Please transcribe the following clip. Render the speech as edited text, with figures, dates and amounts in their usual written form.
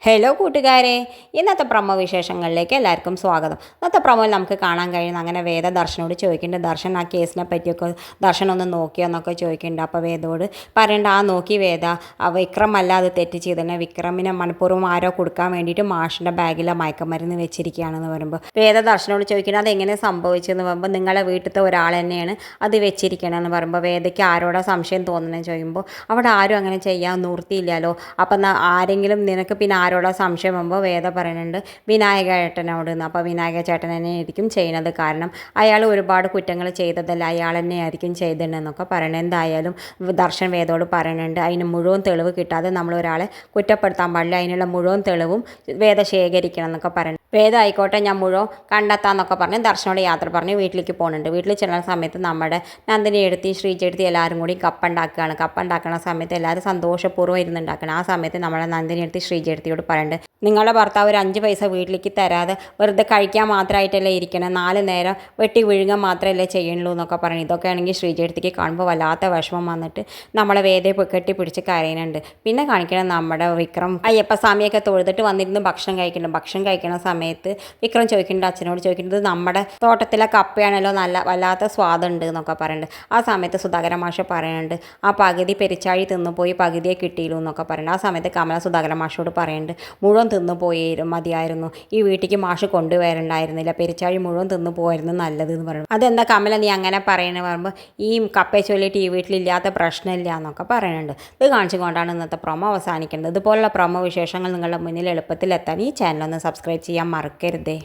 Hello കൂട്ടുകാരെ, ഇന്നത്തെ promo വിശേഷങ്ങളിലേക്ക് എല്ലാവർക്കും സ്വാഗതം. ഇന്നത്തെ പ്രൊമോയിൽ നമുക്ക് കാണാൻ കഴിയുന്ന അങ്ങനെ വേദ ദർശനോട് ചോദിക്കുന്നുണ്ട്. ദർശൻ ആ കേസിനെ പറ്റിയൊക്കെ ദർശൻ ഒന്ന് നോക്കിയോന്നൊക്കെ ചോദിക്കുന്നുണ്ട്. അപ്പോൾ വേദോട് പറയേണ്ട ആ നോക്കി വേദ, വിക്രം അല്ല അത് തെറ്റ് ചെയ്തന്നെ, വിക്രമിനെ മനഃപൂർവ്വം ആരോ കൊടുക്കാൻ വേണ്ടിയിട്ട് മാഷിൻ്റെ ബാഗിലെ മയക്കമരുന്ന് വെച്ചിരിക്കുകയാണെന്ന് പറയുമ്പോൾ വേദ ദർശനോട് ചോദിക്കുന്നത് അതെങ്ങനെ സംഭവിച്ചെന്ന് പറയുമ്പോൾ നിങ്ങളെ വീട്ടിലത്തെ ഒരാൾ തന്നെയാണ് അത് വെച്ചിരിക്കണമെന്ന് പറയുമ്പോൾ വേദയ്ക്ക് ആരോടാ സംശയം തോന്നുന്നതെന്ന് ചോദിക്കുമ്പോൾ അവിടെ ആരും അങ്ങനെ ചെയ്യാൻ നിവൃത്തിയില്ലല്ലോ. അപ്പം ആരെങ്കിലും നിനക്ക് പിന്നെ ആരോടാ സംശയം വരുമ്പോൾ വേദ പറയുന്നുണ്ട് വിനായക ചേട്ടനോട് നിന്ന്. അപ്പോൾ വിനായക ചേട്ടൻ തന്നെ ആയിരിക്കും ചെയ്യുന്നത്, കാരണം അയാൾ ഒരുപാട് കുറ്റങ്ങൾ ചെയ്തതല്ല, അയാൾ തന്നെ ആയിരിക്കും ചെയ്തിട്ടുണ്ടെന്നൊക്കെ പറയണത്. എന്തായാലും ദർശൻ വേദോട് പറയുന്നുണ്ട് അതിന് മുഴുവൻ തെളിവ് കിട്ടാതെ നമ്മൾ ഒരാളെ കുറ്റപ്പെടുത്താൻ പാടില്ല, അതിനുള്ള മുഴുവൻ തെളിവും വേദ ശേഖരിക്കണം എന്നൊക്കെ പറയുന്നത്. വേദ ആയിക്കോട്ടെ ഞാൻ മുഴുവൻ കണ്ടെത്താമെന്നൊക്കെ പറഞ്ഞ് ദർശനോട് യാത്ര പറഞ്ഞ് വീട്ടിലേക്ക് പോകുന്നുണ്ട്. വീട്ടിൽ ചെല്ലുന്ന സമയത്ത് നമ്മുടെ നന്ദിനി എടുത്തി ശ്രീചെടുത്തി എല്ലാവരും കൂടി കപ്പുണ്ടാക്കുകയാണ്. കപ്പുണ്ടാക്കുന്ന സമയത്ത് എല്ലാവരും സന്തോഷപൂർവ്വം ഇരുന്നുണ്ടാക്കണം. ആ സമയത്ത് നമ്മുടെ നന്ദിനി എടുത്തി ശ്രീചെടുത്തിയോട് പറയുന്നുണ്ട് നിങ്ങളുടെ ഭർത്താവ് ഒരു 5 പൈസ വീട്ടിലേക്ക് തരാതെ വെറുതെ കഴിക്കാൻ മാത്രമായിട്ടല്ലേ ഇരിക്കണം, 4 നേരം വെട്ടി വിഴുങ്ങാൻ മാത്രമല്ലേ ചെയ്യുള്ളൂ എന്നൊക്കെ പറഞ്ഞു. ഇതൊക്കെ ആണെങ്കിൽ ശ്രീചേട്ടത്തിക്ക് കാണുമ്പോൾ വല്ലാത്ത വിഷമം വന്നിട്ട് നമ്മളെ വേദയെ കെട്ടിപ്പിടിച്ച് കരയുന്നുണ്ട്. പിന്നെ കാണിക്കണം നമ്മുടെ വിക്രം അയ്യപ്പസ്വാമിയൊക്കെ തൊഴുതിട്ട് വന്നിരുന്ന് ഭക്ഷണം കഴിക്കുന്നുണ്ട്. ഭക്ഷണം കഴിക്കുന്ന സമയത്ത് വിക്രം ചോദിക്കുന്നുണ്ട്, അച്ഛനോട് ചോദിക്കുന്നത് നമ്മുടെ തോട്ടത്തിലെ കപ്പയാണല്ലോ, നല്ല വല്ലാത്ത സ്വാദുണ്ട് എന്നൊക്കെ പറയുന്നുണ്ട്. ആ സമയത്ത് സുധാകര മാഷ് പറയുന്നുണ്ട് ആ പകുതി പെരിച്ചാഴി തിന്നുപോയി പകുതിയെ കിട്ടിയില്ലൂ എന്നൊക്കെ പറയുന്നുണ്ട്. ആ സമയത്ത് കമല സുധാകര മാഷോട് പറയുന്നുണ്ട് മുഴുവൻ തിന്നു മതിയായിരുന്നു, ഈ വീട്ടിലേക്ക് മാഷ് കൊണ്ടുവരണ്ടായിരുന്നില്ല, പെരിച്ചാഴി മുഴുവൻ തിന്നു പോയിരുന്നു നല്ലത് എന്ന് പറയുന്നത്. അതെന്താ കമല നീ അങ്ങനെ പറയണത് പറയുമ്പോൾ ഈ കപ്പയെ ചൊല്ലിയിട്ട് ഈ വീട്ടിലില്ലാത്ത പ്രശ്നമില്ല എന്നൊക്കെ പറയുന്നുണ്ട്. ഇത് കാണിച്ചുകൊണ്ടാണ് ഇന്നത്തെ പ്രൊമോ അവസാനിക്കേണ്ടത്. ഇതുപോലുള്ള പ്രൊമോ വിശേഷങ്ങൾ നിങ്ങളുടെ മുന്നിൽ എളുപ്പത്തിൽ എത്താൻ ഈ ചാനലൊന്ന് സബ്സ്ക്രൈബ് ചെയ്യാൻ മറക്കരുതേ.